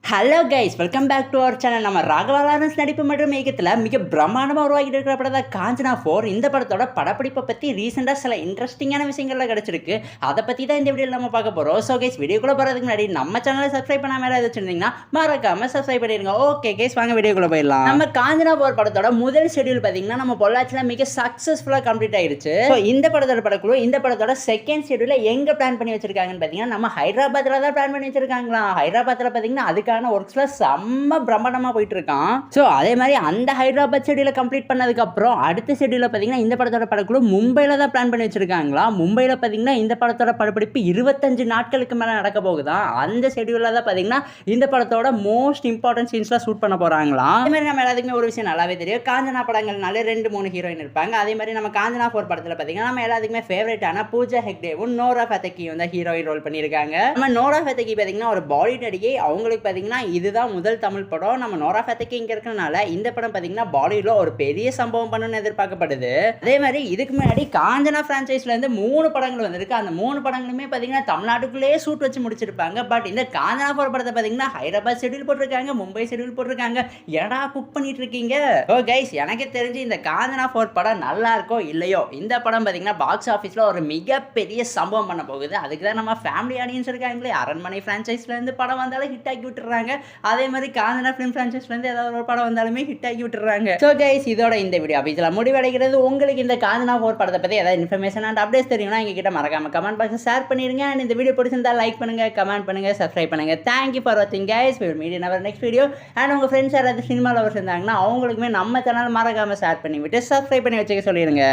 Hello guys, welcome back to our channel. நம்ம Raghava Lawrence நடிப்பு மற்றும் இயக்கத்தில் மிக பிரம்மாண்டமாக உருவாகிட்டு இருக்கிற படம் தான் காஞ்சனா 4. இந்த படத்தோட படப்பிடிப்பை பற்றி ரீசெண்டாக சில இன்ட்ரெஸ்டிங்கான விஷயங்கள்லாம் கிடச்சிருக்கு. அதை பற்றி தான் இந்த வீடியோவில் நம்ம பார்க்க போகிறோம். ஸோ கைஸ், வீடியோக்குள்ளே போகிறதுக்கு முன்னாடி நம்ம சேனலை சப்ஸ்கிரைப் பண்ணாமல் ஏதாவது வச்சுருந்தீங்கன்னா மறக்காமல் சப்ஸ்கிரைப் பண்ணிடுங்க. ஓகே கைஸ், வாங்க வீடியோக்குள்ளே போயிடலாம். நம்ம காஞ்சனா 4 படத்தோட முதல் ஷெடியூல் பார்த்தீங்கன்னா நம்ம பொள்ளாச்சியில் மிக சக்ஸஸ்ஃபுல்லாக கம்ப்ளீட் ஆயிடுச்சு. ஸோ இந்த படத்தோட படக்குழு இந்த படத்தோட செகண்ட் ஷெடியூலை எங்கே பிளான் பண்ணி வச்சிருக்காங்கன்னு பார்த்தீங்கன்னா நம்ம ஹைதராபாத்தில் தான் பிளான் பண்ணி வச்சிருக்காங்களா. ஹைதராபாத்தில் பார்த்தீங்கன்னா அதுக்கான ஒர்க்ஸ்ல செம்ம பிரம்மாண்டமாக போயிட்டு இருக்கான். ஸோ அதே மாதிரி அந்த ஹைதராபாத் ஷெடியூலை கம்ப்ளீட் பண்ணதுக்கப்புறம் அடுத்த ஷெடியூலில் பார்த்தீங்கன்னா இந்த படத்தோட படக்குழு மும்பையில் தான் பிளான் பண்ணி வச்சிருக்காங்களா. மும்பையில் பார்த்தீங்கன்னா இந்த படத்தோட படப்பிடிப்பு 25 நாட்களுக்கு மேலே நடக்க போகுதான். அந்த ஷெடியூலில் தான் பார்த்தீங்கன்னா இந்த படத்தோட மோஸ்ட் இம்பார்ட்டன்ட் சீன்ஸ்லாம் ஷூட் பண்ண போகிறாங்களா. அதே மாதிரி நம்ம எல்லாத்துக்குமே ஒரு விஷயம் நல்லாவே தெரியும், காஞ்சனா படங்கள்னாலே 2-3 ஹீரோயின் இருப்பாங்க. அதே மாதிரி நம்ம காஞ்சனா 4 படத்தில் பார்த்தீங்கன்னா நம்ம எல்லாத்துக்குமே ஃபேவரட்டான பூஜா ஹெக்டேவும் நோரா ஃபத்தேகியும் தான் ஹீரோயின் ரோல் பண்ணியிருக்காங்க. நம்ம நோரா ஃபத்தேகி பார்த்தீங்கன்னா ஒரு பாலிவுட் நடிகை. அவங்களுக்கு பார்த்தீங்கன்னா இதுதான் முதல் தமிழ் படம். நம்ம நோரா ஃபத்தேகி இங்கே இருக்கிறனால இந்த படம் பார்த்தீங்கன்னா பாலிவுட்ல ஒரு பெரிய சம்பவம் பண்ணணும்னு எதிர்பார்க்கப்படுது. அதே மாதிரி இதுக்கு முன்னாடி காஞ்சனா பிரான்ச்சைஸ்லேருந்து 3 படங்கள் வந்திருக்கு. அந்த 3 படங்களுமே பார்த்தீங்கன்னா தமிழ்நாட்டுக்குள்ளேயே ஷூட் வச்சு முடிச்சிருப்பாங்க. பட் இந்த காஞ்சனா 4 படத்தை பார்த்தீங்கன்னா ஹைதராபாத் ஷெடியூல் போட்டிருக்காங்க, மும்பை ஷெடியூல் போட்டிருக்காங்க. எடா குக் பண்ணிட்டு இருக்கீங்க. ஓ கைஸ், எனக்கு தெரிஞ்சு இந்த காஞ்சனா 4 படம் நல்லா இருக்கோ இல்லையோ, இந்த படம் பார்த்தீங்கன்னா பாக்ஸ் ஆஃபீஸில் ஒரு மிகப்பெரிய சம்பவம் பண்ண போகுது. அதுக்கு தான் நம்ம ஃபேமிலி ஆடியன்ஸ் இருக்காங்களே, அரண்மனை ஃப்ரான்ச்சைஸ்லேருந்து படம் வந்தாலும் ஹிட் ஆக்கி விட்டுறாங்க. அதே மாதிரி காஞ்சனா ஃபிலிம் ஃப்ரான்ச்சைஸ்லேருந்து ஏதாவது ஒரு படம் வந்தாலுமே ஹிட் ஆக்கி விட்டுறாங்க. ஸோ கைஸ், இதோட இந்த வீடியோ அபிஜில் முடிவடைகிறது. உங்களுக்கு இந்த காஞ்சனா 4 படத்தை பற்றி ஏதாவது இன்ஃபர்மேஷன் அண்ட் அப்டேட்ஸ் தெரியும்னா எங்ககிட்ட மறக்காம கமெண்ட் பாக்ஸ் ஷேர் பண்ணிடுங்க. அண்ட் இந்த வீடியோ பிடிச்சிருந்தா லைக் பண்ணுங்க, கமெண்ட் பண்ணுங்க, சப்ஸ்கிரைப் பண்ணுங்க. தேங்க்யூ ஃபார் வாட்சிங் guys. We will meet in our next video. And உங்கள் ஃப்ரெண்ட்ஸ் யாராவது சினிமா லவர்ஸ் இருந்தாங்கன்னா அவங்களுக்குமே நம்ம சேனல் மறக்காம ஷேர் பண்ணி விட்டு சப்ஸ்கிரைப் பண்ணி வச்சுக்க சொல்லிடுங்க.